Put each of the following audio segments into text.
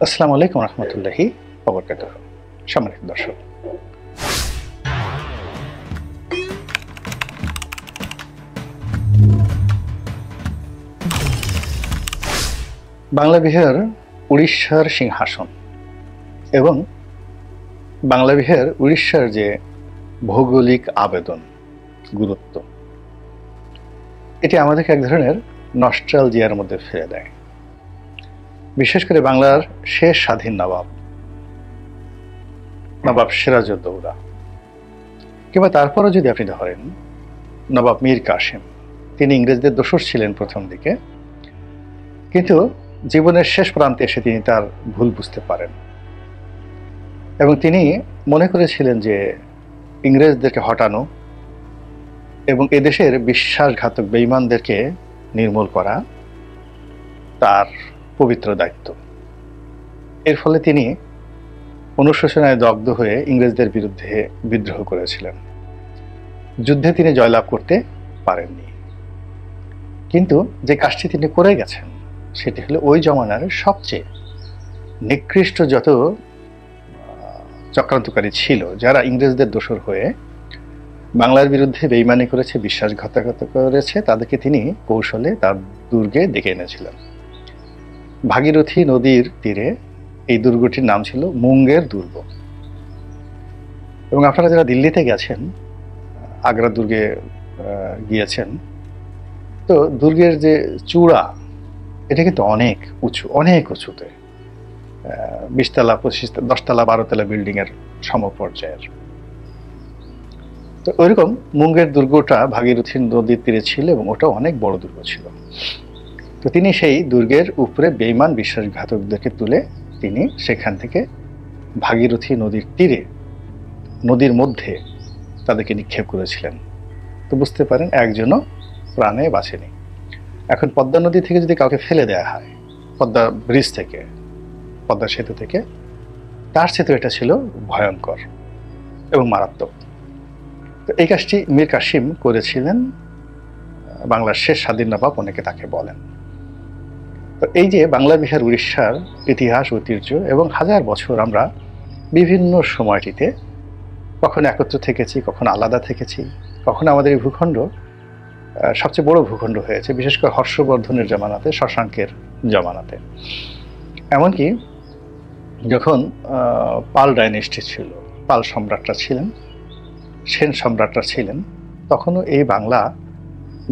আসসালামু আলাইকুম রহমতুল্লাহি ওয়া সম্মানিত দর্শক, বাংলা বিহার উড়িষ্যার সিংহাসন এবং বাংলা বিহার উড়িষ্যার যে ভৌগোলিক আবেদন গুরুত্ব, এটি আমাদেরকে এক ধরনের নস্টালজিয়ার মধ্যে ফেলে দেয়। বিশেষ করে বাংলার শেষ স্বাধীন নবাব সিরাজউদ্দৌলা, কিংবা তারপরও যদি আপনি ধরেন নবাব মীর কাসেম, তিনি ইংরেজদের দোসর ছিলেন প্রথম দিকে, কিন্তু জীবনের শেষ প্রান্তে এসে তিনি তার ভুল বুঝতে পারেন এবং তিনি মনে করেছিলেন যে ইংরেজদেরকে হটানো এবং এদেশের বিশ্বাসঘাতক বেঈমানদেরকে নির্মূল করা তার পবিত্র দায়িত্ব। এর ফলে তিনি অনুশোচনায় দগ্ধ হয়ে ইংরেজদের বিরুদ্ধে বিদ্রোহ করেছিলেন। যুদ্ধে তিনি জয়লাভ করতে পারেননি, কিন্তু যে কাজটি তিনি করে গেছেন সেটি হলো ওই জমানার সবচেয়ে নিকৃষ্ট যত চক্রান্তকারী ছিল, যারা ইংরেজদের দোসর হয়ে বাংলার বিরুদ্ধে বেঈমানি করেছে, বিশ্বাসঘাতকতা করেছে, তাদেরকে তিনি কৌশলে তার দুর্গে ডেকে এনেছিলেন। ভাগীরথী নদীর তীরে এই দুর্গটির নাম ছিল মুঙ্গের দুর্গ। এবং আপনারা যারা দিল্লিতে গেছেন, আগ্রা দুর্গে গিয়েছেন, তো দুর্গের যে চূড়া, এটা কিন্তু অনেক উঁচু, অনেক উঁচুতে, 20 তলা 25 10 তলা 12 তলা বিল্ডিং এর সমপর্যায়ের। তো ওইরকম মুঙ্গের দুর্গটা ভাগীরথী নদীর তীরে ছিল এবং ওটা অনেক বড় দুর্গ ছিল। তো তিনি সেই দুর্গের উপরে বেঈমান বিশ্বাসঘাতকদেরকে তুলে তিনি সেখান থেকে ভাগীরথী নদীর তীরে, নদীর মধ্যে তাদেরকে নিক্ষেপ করেছিলেন। তো বুঝতে পারেন একজনও প্রাণে বাঁচেনি। এখন পদ্মা নদী থেকে যদি কাউকে ফেলে দেওয়া হয়, পদ্মা ব্রিজ থেকে, পদ্মা সেতু থেকে, তার সেতু এটা ছিল ভয়ঙ্কর এবং মারাত্মক। তো এই কাজটি মীর কাসেম করেছিলেন, বাংলার শেষ স্বাধীন নবাব অনেকে তাকে বলেন। তো এই যে বাংলা বিহার উড়িষ্যার ইতিহাস, ঐতিহ্য এবং হাজার বছর আমরা বিভিন্ন সময়টিতে কখনো একত্র থেকেছি, কখনো আলাদা থেকেছি, কখনো আমাদের এই ভূখণ্ড সবচেয়ে বড় ভূখণ্ড হয়েছে, বিশেষ করে হর্ষবর্ধনের জমানাতে, শশাঙ্কের জমানাতে। এমনকি যখন পাল ডাইনেস্টি ছিল, পাল সম্রাটরা ছিলেন, সেন সম্রাটরা ছিলেন, তখনও এই বাংলা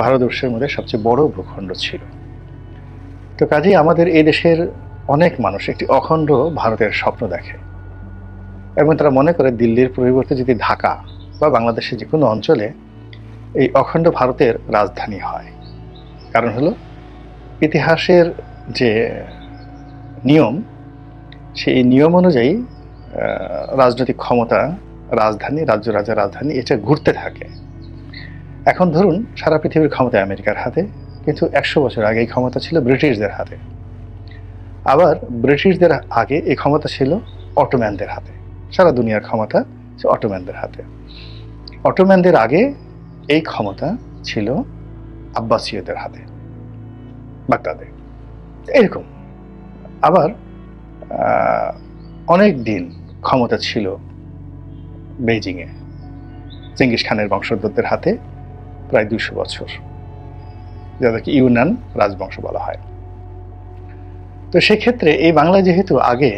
ভারতবর্ষের মধ্যে সবচেয়ে বড় ভূখণ্ড ছিল। তো কাজেই আমাদের এই দেশের অনেক মানুষ একটি অখণ্ড ভারতের স্বপ্ন দেখে এবং তারা মনে করে দিল্লির পরিবর্তে যদি ঢাকা বা বাংলাদেশের যে কোনো অঞ্চলে এই অখণ্ড ভারতের রাজধানী হয়। কারণ হলো ইতিহাসের যে নিয়ম, সেই নিয়ম অনুযায়ী রাজনৈতিক ক্ষমতা, রাজধানী, রাজ্য রাজার রাজধানী, এটা ঘুরতে থাকে। এখন ধরুন সারা পৃথিবীর ক্ষমতা আমেরিকার হাতে, কিন্তু 100 বছর আগে এই ক্ষমতা ছিল ব্রিটিশদের হাতে। আবার ব্রিটিশদের আগে এই ক্ষমতা ছিল অটোম্যানদের হাতে। সারা দুনিয়ার ক্ষমতা অটোম্যানদের হাতে। অটোম্যানদের আগে এই ক্ষমতা ছিল আব্বাসীয়দের হাতে, বাগদাদে। এরকম আবার অনেক দিন ক্ষমতা ছিল বেইজিংয়ে, চেঙ্গিস খানের বংশধরদের হাতে প্রায় 200 বছর, যাদেরকে ইউনান রাজবংশ বলা হয়। তো সেক্ষেত্রে এই বাংলা যেহেতু আগে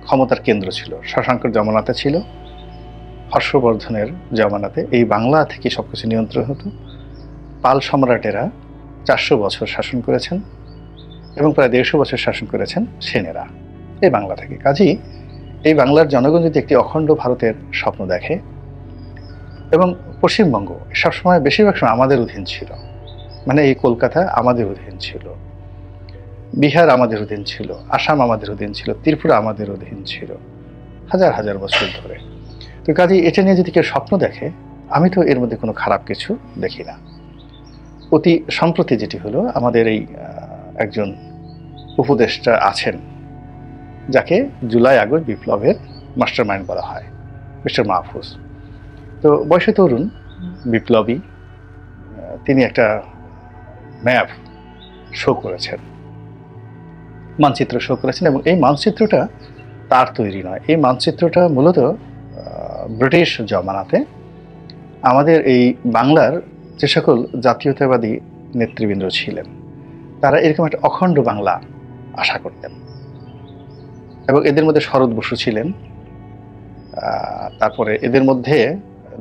ক্ষমতার কেন্দ্র ছিল, শশাঙ্কের জমানাতে ছিল, হর্ষবর্ধনের জমানাতে এই বাংলা থেকে সবকিছু নিয়ন্ত্রণ হতো। পাল সম্রাটেরা 400 বছর শাসন করেছেন এবং প্রায় 150 বছর শাসন করেছেন সেনেরা এই বাংলা থেকে। কাজেই এই বাংলার জনগণ যদি একটি অখণ্ড ভারতের স্বপ্ন দেখে, এবং পশ্চিমবঙ্গ সবসময় বেশিরভাগ সময় আমাদের অধীন ছিল, মানে এই কলকাতা আমাদের অধীন ছিল, বিহার আমাদের অধীন ছিল, আসাম আমাদের অধীন ছিল, ত্রিপুরা আমাদের অধীন ছিল হাজার হাজার বছর ধরে। তো কাজেই এটা নিয়ে যদি কেউ স্বপ্ন দেখে, আমি তো এর মধ্যে কোনো খারাপ কিছু দেখি না। অতি সম্প্রতি যেটি হলো, আমাদের এই একজন উপদেষ্টা আছেন, যাকে জুলাই আগস্ট বিপ্লবের মাস্টার মাইন্ড বলা হয়, মিস্টার মাহফুজ। তো বয়সে তরুণ, বিপ্লবী, তিনি একটা ম্যাপ শো করেছেন মানচিত্র শো করেছেন, এবং এই মানচিত্রটা তার তৈরি নয়। এই মানচিত্রটা মূলত ব্রিটিশ জমানাতে আমাদের এই বাংলার যে সকল জাতীয়তাবাদী নেতৃবৃন্দ ছিলেন, তারা এরকম একটা অখণ্ড বাংলা আশা করতেন। এবং এদের মধ্যে শরৎ বসু ছিলেন, তারপরে এদের মধ্যে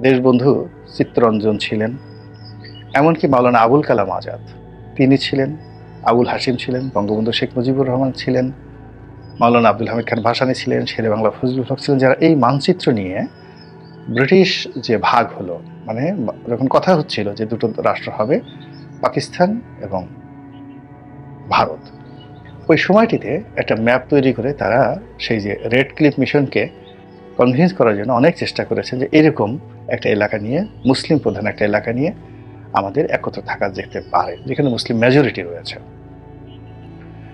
দেশবন্ধু চিত্তরঞ্জন ছিলেন, এমনকি মাওলানা আবুল কালাম আজাদ তিনি ছিলেন, আবুল হাসিম ছিলেন, বঙ্গবন্ধু শেখ মুজিবুর রহমান ছিলেন, মাওলানা আব্দুল হামিদ খান ভাসানী ছিলেন, শেরে বাংলা ফজলুল হক ছিলেন, যারা এই মানচিত্র নিয়ে ব্রিটিশ যে ভাগ হলো, মানে যখন কথা হচ্ছিল যে দুটো রাষ্ট্র হবে, পাকিস্তান এবং ভারত, ওই সময়টিতে একটা ম্যাপ তৈরি করে তারা সেই যে রেড ক্লিফ মিশনকে কনভিন্স করার জন্য অনেক চেষ্টা করেছেন যে এরকম একটা এলাকা নিয়ে, মুসলিম প্রধান একটা এলাকা নিয়ে আমাদের একত্র থাকা যেতে পারে, যেখানে মুসলিম মেজরিটি রয়েছে।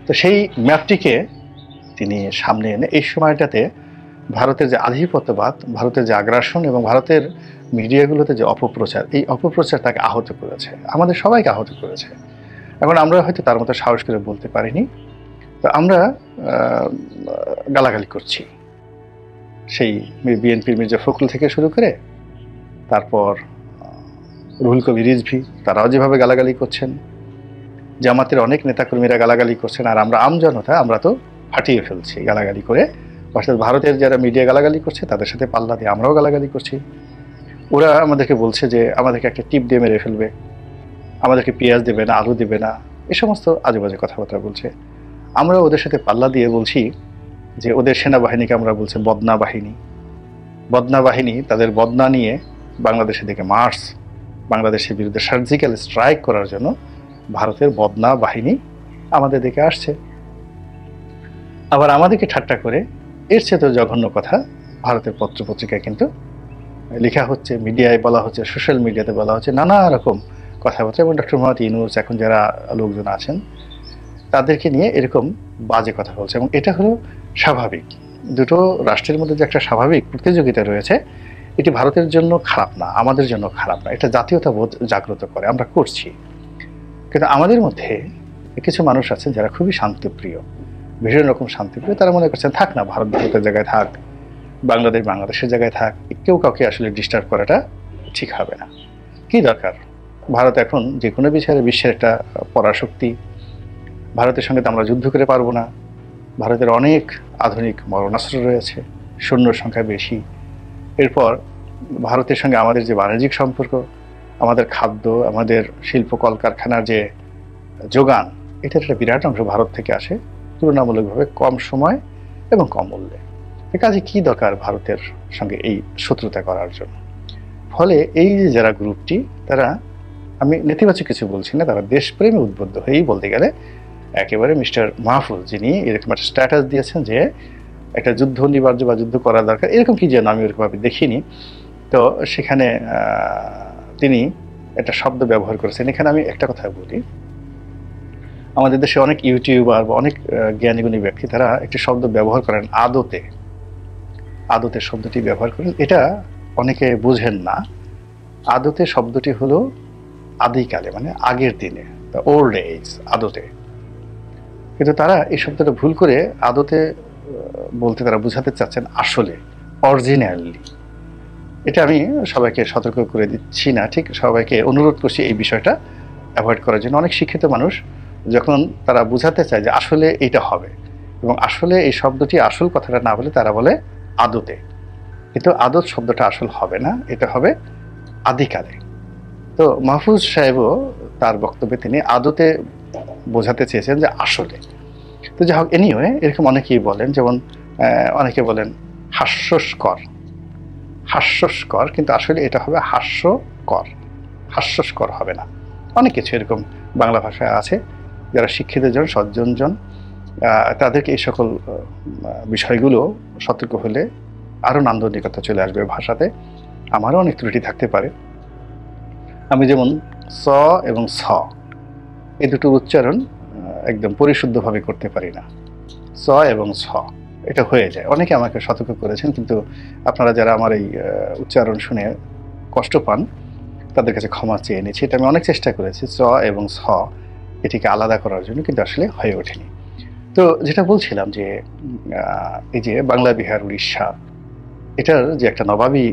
তো সেই ম্যাপটিকে তিনি সামনে এনে এই সময়টাতে ভারতের যে আধিপত্যবাদ, ভারতের যে আগ্রাসন এবং ভারতের মিডিয়াগুলোতে যে অপপ্রচার, এই অপপ্রচার তাকে আহত করেছে, আমাদের সবাইকে আহত করেছে। এখন আমরা হয়তো তার মতো সাহস করে বলতে পারিনি, তো আমরা গালাগালি করছি, সেই বিএনপির মির্জা ফখরুল থেকে শুরু করে তারপর রুহুল কবির রিজভী, তারাও যেভাবে গালাগালি করছেন, জামাতের অনেক নেতাকর্মীরা গালাগালি করছেন, আর আমরা আমজনতা আমরা তো ফাটিয়ে ফেলছি গালাগালি করে। অর্থাৎ ভারতের যারা মিডিয়া গালাগালি করছে তাদের সাথে পাল্লা দিয়ে আমরাও গালাগালি করছি। ওরা আমাদেরকে বলছে যে আমাদেরকে একটা টিপ দিয়ে মেরে ফেলবে, আমাদেরকে পেঁয়াজ দেবে না, আলু দেবে না, এ সমস্ত আজেবাজে কথাবার্তা বলছে। আমরা ওদের সাথে পাল্লা দিয়ে বলছি যে ওদের সেনাবাহিনীকে আমরা বলছি বদনা বাহিনী। বদনা বাহিনী তাদের বদনা নিয়ে বাংলাদেশের দিকে মার্চ, বাংলাদেশের বিরুদ্ধে সার্জিক্যাল স্ট্রাইক করার জন্য ভারতের বদনা বাহিনী আমাদের দিকে আসছে। আবার আমাদেরকে ঠাট্টা করে এর চেয়ে তো জঘন্য কথা ভারতের পত্রপত্রিকায় কিন্তু লেখা হচ্ছে, মিডিয়ায় বলা হচ্ছে, সোশ্যাল মিডিয়াতে বলা হচ্ছে, নানা রকম কথাবার্তা। এবং ডক্টর মোহাম্মদ ইউনূস এখন যারা লোকজন আছেন তাদেরকে নিয়ে এরকম বাজে কথা বলছে। এবং এটা হলো স্বাভাবিক, দুটো রাষ্ট্রের মধ্যে যে একটা স্বাভাবিক প্রতিযোগিতা রয়েছে, এটি ভারতের জন্য খারাপ না, আমাদের জন্য খারাপ না, এটা জাতীয়তাবোধ জাগ্রত করে, আমরা করছি। কিন্তু আমাদের মধ্যে কিছু মানুষ আছেন যারা খুবই শান্তিপ্রিয়, ভীষণ রকম শান্তিপ্রিয়। তারা মনে করছেন থাক না, ভারত ভারতের জায়গায় থাক, বাংলাদেশ বাংলাদেশের জায়গায় থাক, কেউ কাউকে আসলে ডিস্টার্ব করাটা ঠিক হবে না। কি দরকার? ভারত এখন যে কোনো বিষয়ে বিশ্বের একটা পরাশক্তি, ভারতের সঙ্গে তো আমরা যুদ্ধ করে পারবো না। ভারতের অনেক আধুনিক মরণাস্ত্র রয়েছে, সৈন্যর সংখ্যা বেশি। এরপর ভারতের সঙ্গে আমাদের যে বাণিজ্যিক সম্পর্ক, আমাদের খাদ্য, আমাদের শিল্প কলকারখানার যে যোগান, এটার একটা বিরাট অংশ ভারত থেকে আসে, তুলনামূলকভাবে কম সময় এবং কম মূল্যে। কাজে কি দরকার ভারতের সঙ্গে এই শত্রুতা করার জন্য? ফলে এই যে যারা গ্রুপটি, তারা, আমি নেতিবাচক কিছু বলছি না, তারা দেশপ্রেমে উদ্বুদ্ধ হয়েই বলতে গেলে একেবারে মিস্টার মাহফুজ, যিনি এরকম একটা স্ট্যাটাস দিয়েছেন যে একটা যুদ্ধ অনিবার্য বা যুদ্ধ করা দরকার, এরকম কি যেন আমি ওরকমভাবে দেখিনি। তো সেখানে তিনি একটা শব্দ ব্যবহার করেছেন। এখানে আমি একটা কথা বলি, আমাদের দেশে অনেক ইউটিউবার বা অনেক জ্ঞানীগুণী ব্যক্তি তারা একটি শব্দ ব্যবহার করেন, আদতে। আদতে শব্দটি ব্যবহার করেন, এটা অনেকে বুঝেন না। আদতে শব্দটি হলো আদিকালে, মানে আগের দিনে, দ্য ওল্ড এজ, আদতে। কিন্তু তারা এই শব্দটা ভুল করে আদতে বলতে তারা বোঝাতে চাচ্ছেন আসলে, অরিজিনালি। এটা আমি সবাইকে সতর্ক করে দিচ্ছি না, ঠিক সবাইকে অনুরোধ করছি এই বিষয়টা অ্যাভয়েড করার জন্য। অনেক শিক্ষিত মানুষ যখন তারা বোঝাতে চায় যে আসলে এইটা হবে, এবং আসলে এই শব্দটি আসল কথাটা না বলে তারা বলে আদতে। কিন্তু আদত শব্দটা আসল হবে না, এটা হবে আদিকালে। তো মাহফুজ সাহেবও তার বক্তব্যে তিনি আদতে বোঝাতে চেয়েছেন যে আসলে। তো যাই হোক, এনিওয়ে এরকম অনেকেই বলেন, যেমন অনেকে বলেন হাস্যস্কর, হাস্যস্কর, কিন্তু আসলে এটা হবে হাস্যকর, হাস্যস্কর হবে না। অনেক কিছু এরকম বাংলা ভাষায় আছে। যারা শিক্ষিত জন, সজ্জন জন, তাদেরকে এই সকল বিষয়গুলো সতর্ক হলে আরও নান্দনিকতা চলে আসবে ভাষাতে। আমারও অনেক ত্রুটি থাকতে পারে। আমি যেমন স এবং স এই দুটোর উচ্চারণ একদম পরিশুদ্ধভাবে করতে পারি না। স এবং স এটা হয়ে যায়। অনেকে আমাকে সতর্ক করেছেন, কিন্তু আপনারা যারা আমার এই উচ্চারণ শুনে কষ্ট পান তাদের কাছে ক্ষমা চেয়ে নিয়েছি। এটা আমি অনেক চেষ্টা করেছি স এবং স এটিকে আলাদা করার জন্য, কিন্তু আসলে হয়ে ওঠেনি। তো যেটা বলছিলাম যে এই যে বাংলা, বিহার, উড়িষ্যা, এটার যে একটা নবাবী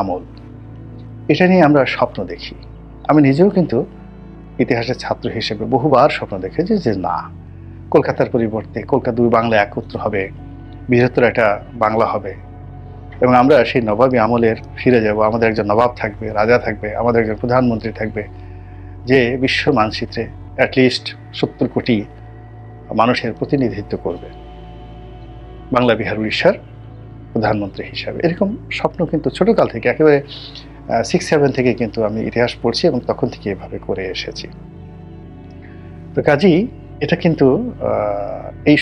আমল, এটা নিয়ে আমরা স্বপ্ন দেখি। আমি নিজেও কিন্তু ইতিহাসের ছাত্র হিসেবে বহুবার স্বপ্ন দেখেছি যে না, কলকাতার পরিবর্তে কলকাতা দুই বাংলা একত্র হবে, বৃহত্তর একটা বাংলা হবে, এবং আমরা সেই নবাবী আমলের ফিরে যাব। আমাদের একজন নবাব থাকবে, রাজা থাকবে, আমাদের একজন প্রধানমন্ত্রী থাকবে, যে বিশ্ব মানচিত্রে অ্যাটলিস্ট 70 কোটি মানুষের প্রতিনিধিত্ব করবে বাংলা, বিহার, উড়িষ্যার প্রধানমন্ত্রী হিসাবে। এরকম স্বপ্ন কিন্তু ছোটকাল থেকে, একেবারে 6-7 থেকে কিন্তু আমি ইতিহাস পড়ছি এবং তখন থেকে এভাবে করে এসেছি। তো কাজেই এটা কিন্তু এই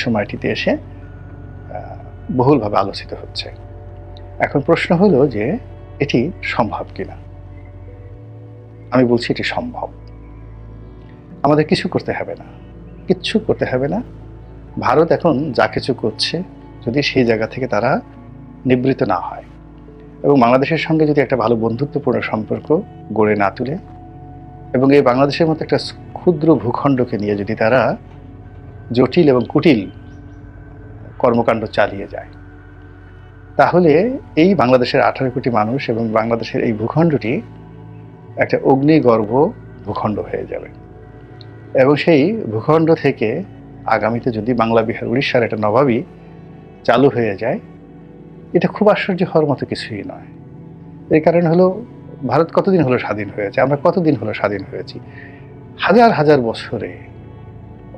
সময়টিতে এসে বহুলভাবে আলোচিত হচ্ছে। এখন প্রশ্ন হলো যে এটি সম্ভব কিনা। আমি বলছি এটি সম্ভব। আমাদের কিচ্ছু করতে হবে না। ভারত এখন যা কিছু করছে, যদি সেই জায়গা থেকে তারা নিবৃত্ত না হয় এবং বাংলাদেশের সঙ্গে যদি একটা ভালো বন্ধুত্বপূর্ণ সম্পর্ক গড়ে না তুলে, এবং এই বাংলাদেশের মতো একটা ক্ষুদ্র ভূখণ্ডকে নিয়ে যদি তারা জটিল এবং কুটিল কর্মকাণ্ড চালিয়ে যায়, তাহলে এই বাংলাদেশের 18 কোটি মানুষ এবং বাংলাদেশের এই ভূখণ্ডটি একটা অগ্নিগর্ভ ভূখণ্ড হয়ে যাবে। এবং সেই ভূখণ্ড থেকে আগামীতে যদি বাংলা, বিহার, উড়িষ্যার একটা নবাবী চালু হয়ে যায়, এটা খুব আশ্চর্য হওয়ার মতো কিছুই নয়। এর কারণ হলো, ভারত কতদিন হলো স্বাধীন হয়েছে, আমরা কতদিন হলো স্বাধীন হয়েছি? হাজার হাজার বছরে,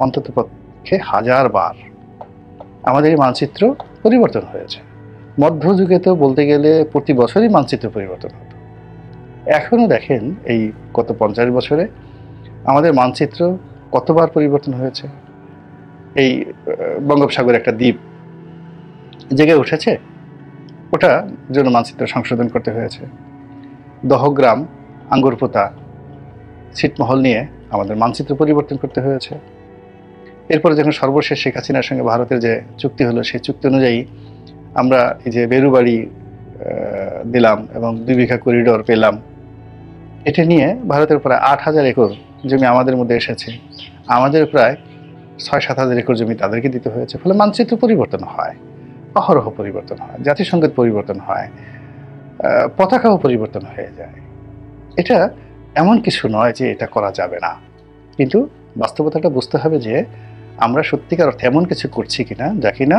অন্ততপক্ষে 1000 বার আমাদের এই মানচিত্র পরিবর্তন হয়েছে। মধ্যযুগে তো বলতে গেলে প্রতি বছরই মানচিত্র পরিবর্তন হতো। এখনো দেখেন এই গত 50 বছরে আমাদের মানচিত্র কতবার পরিবর্তন হয়েছে। এই বঙ্গোপসাগরে একটা দ্বীপ জেগে উঠেছে, ওটা জন্য মানচিত্র সংশোধন করতে হয়েছে। দহগ্রাম, আঙ্গুরপোতা, ছিটমহল নিয়ে আমাদের মানচিত্র পরিবর্তন করতে হয়েছে। এরপরে যখন সর্বশেষ শেখ হাসিনার সঙ্গে ভারতের যে চুক্তি হলো, সেই চুক্তি অনুযায়ী আমরা এই যে বেরুবাড়ি দিলাম এবং 2 বিঘা করিডোর পেলাম, এটা নিয়ে ভারতের প্রায় 8000 একর জমি আমাদের মধ্যে এসেছে। আমাদের প্রায় 6-7 হাজার একর জমি তাদেরকে দিতে হয়েছে। ফলে মানচিত্র পরিবর্তন হয়, অহরহ পরিবর্তন হয়, জাতিসংঘের পরিবর্তন হয়, পতাকাও পরিবর্তন হয়ে যায়। এটা এমন কিছু নয় যে এটা করা যাবে না, কিন্তু বাস্তবতাটা বুঝতে হবে যে আমরা সত্যিকার অর্থে এমন কিছু করছি কিনা যা কিনা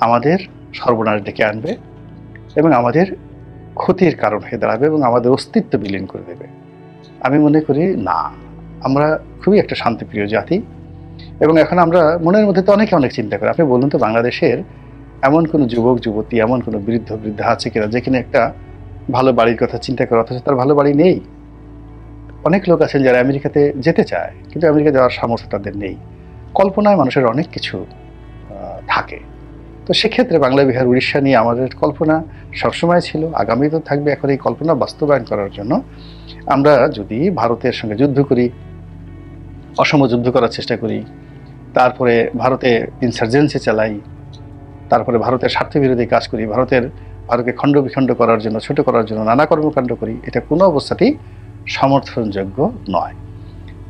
আমাদের সর্বনাশ ডেকে আনবে এবং আমাদের ক্ষতির কারণ হয়ে দাঁড়াবে এবং আমাদের অস্তিত্ব বিলীন করে দেবে। আমি মনে করি না, আমরা খুবই একটা শান্তিপ্রিয় জাতি এবং এখন আমরা মনের মধ্যে তো অনেক চিন্তা করি। আপনি বলুন তো, বাংলাদেশের এমন কোনো যুবক যুবতী, এমন কোনো বৃদ্ধা আছে কিনা যেখানে একটা ভালো বাড়ির কথা চিন্তা করে, অথচ তার ভালো বাড়ি নেই? অনেক লোক আছেন যারা আমেরিকাতে যেতে চায়, কিন্তু আমেরিকা যাওয়ার সামর্থ্য তাদের নেই। কল্পনায় মানুষের অনেক কিছু থাকে। তো সেক্ষেত্রে বাংলা, বিহার, উড়িষ্যা নিয়ে আমাদের কল্পনা সবসময় ছিল, আগামীতেও থাকবে। এখন এই কল্পনা বাস্তবায়ন করার জন্য আমরা যদি ভারতের সঙ্গে যুদ্ধ করি, অসম যুদ্ধ করার চেষ্টা করি, তারপরে ভারতে ইনসার্জেন্সি চালাই, তারপরে ভারতের স্বার্থবিরোধী কাজ করি, ভারতকে খণ্ড বিখণ্ড করার জন্য, ছোট করার জন্য নানা কর্মকাণ্ড করি, এটা কোনো অবস্থাতেই সমর্থনযোগ্য নয়।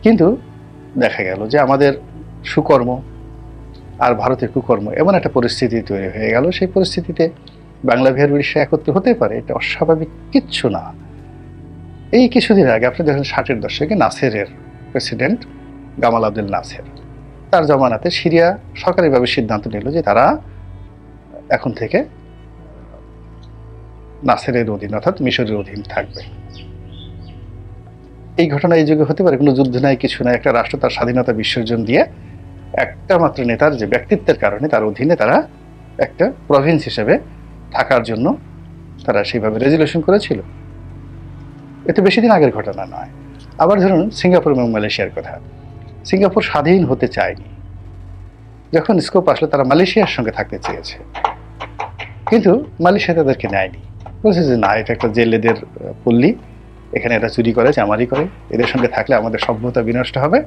কিন্তু দেখা গেল যে আমাদের সুকর্ম আর ভারতের কুকর্ম এমন একটা পরিস্থিতি তৈরি হয়ে গেল, সেই পরিস্থিতিতে বাংলা, বিহার, উড়িষ্যা একত্র হতে পারে, এটা অস্বাভাবিক কিচ্ছু না। এই কিছুদিন আগে আপনি দেখেন 60-এর দশকে নাসেরের প্রেসিডেন্ট গামাল আব্দেল নাসের, তার জমানাতে সিরিয়া সরকারিভাবে সিদ্ধান্ত নিল যে তারা এখন থেকে নাসেরের অধীন, অর্থাৎ মিশরের অধীন থাকবে। এই ঘটনা এই যুগে হতে পারে, কোনো যুদ্ধ নাই, কিছু নাই, একটা রাষ্ট্র তার স্বাধীনতা বিসর্জন দিয়ে একটা মাত্র নেতার যে ব্যক্তিত্বের কারণে তার অধীনে তারা একটা প্রভিন্স হিসেবে থাকার জন্য তারা সেইভাবে রেজুলেশন করেছিল। এতে বেশি দিন আগের ঘটনা নয়। আবার ধরুন সিঙ্গাপুর এবং মালয়েশিয়ার কথা। সিঙ্গাপুর স্বাধীন হতে চায়নি, যখন স্কোপ আসলে তারা মালয়েশিয়ার সঙ্গে থাকতে চেয়েছে, কিন্তু মালয়েশিয়া তাদেরকে নেয়নি। বলছে যে না, এটা একটা জেলেদের পল্লী, এখানে এরা চুরি করে, চামারি করে, এদের সঙ্গে থাকলে আমাদের সভ্যতা বিনষ্ট হবে।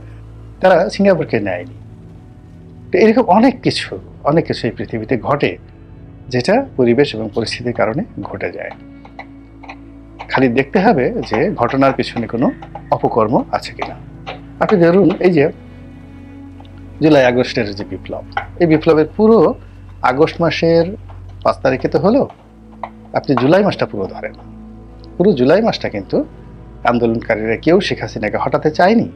তারা সিঙ্গাপুরকে নেয়নি। তো এরকম অনেক কিছু এই পৃথিবীতে ঘটে, যেটা পরিবেশ এবং পরিস্থিতির কারণে ঘটে যায়। খালি দেখতে হবে যে ঘটনার পিছনে কোনো অপকর্ম আছে কিনা। আপনি ধরুন এই যে জুলাই আগস্টের যে বিপ্লব, এই বিপ্লবের পুরো আগস্ট মাসের 5 তারিখে তো হলো, আপনি জুলাই মাসটা পুরো ধরেন, পুরো জুলাই মাসটা কিন্তু আন্দোলনকারীরা কেউ শেখ হাসিনাকে হটাতে চায়নি।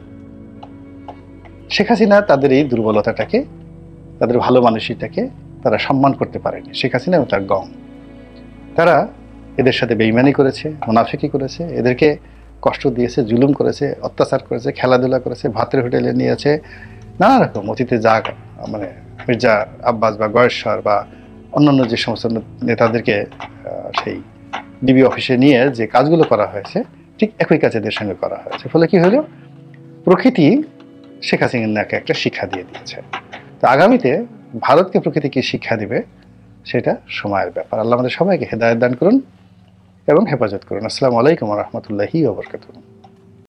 শেখ হাসিনা তাদের এই দুর্বলতাটাকে, তাদের ভালো মানুষটাকে তারা সম্মান করতে পারেনি। শেখ হাসিনা এবং তার গং, তারা এদের সাথে বেইমানি করেছে, মুনাফিকি করেছে, এদেরকে কষ্ট দিয়েছে, জুলুম করেছে, অত্যাচার করেছে, খেলাধুলা করেছে, ভাতের হোটেলে নিয়েছে, নানা রকম অতীতে যা মানে মির্জা আব্বাস বা গয়েশ্বর বা অন্যান্য যে সমস্ত নেতাদেরকে সেই ডিবি অফিসে নিয়ে যে কাজগুলো করা হয়েছে, ঠিক একই কাজ এদের সঙ্গে করা হয়েছে। ফলে কি হলো, প্রকৃতি শেখ হাসিনাকে একটা শিক্ষা দিয়ে দিয়েছে। তো আগামীতে ভারতকে প্রকৃতি কি শিক্ষা দিবে সেটা সময়ের ব্যাপার। আল্লাহ আমাদের সবাইকে হেদায়েত দান করুন এবং হেফাজত করুন। আসসালামু আলাইকুম ওয়া রাহমাতুল্লাহি ওয়া বারাকাতুহু।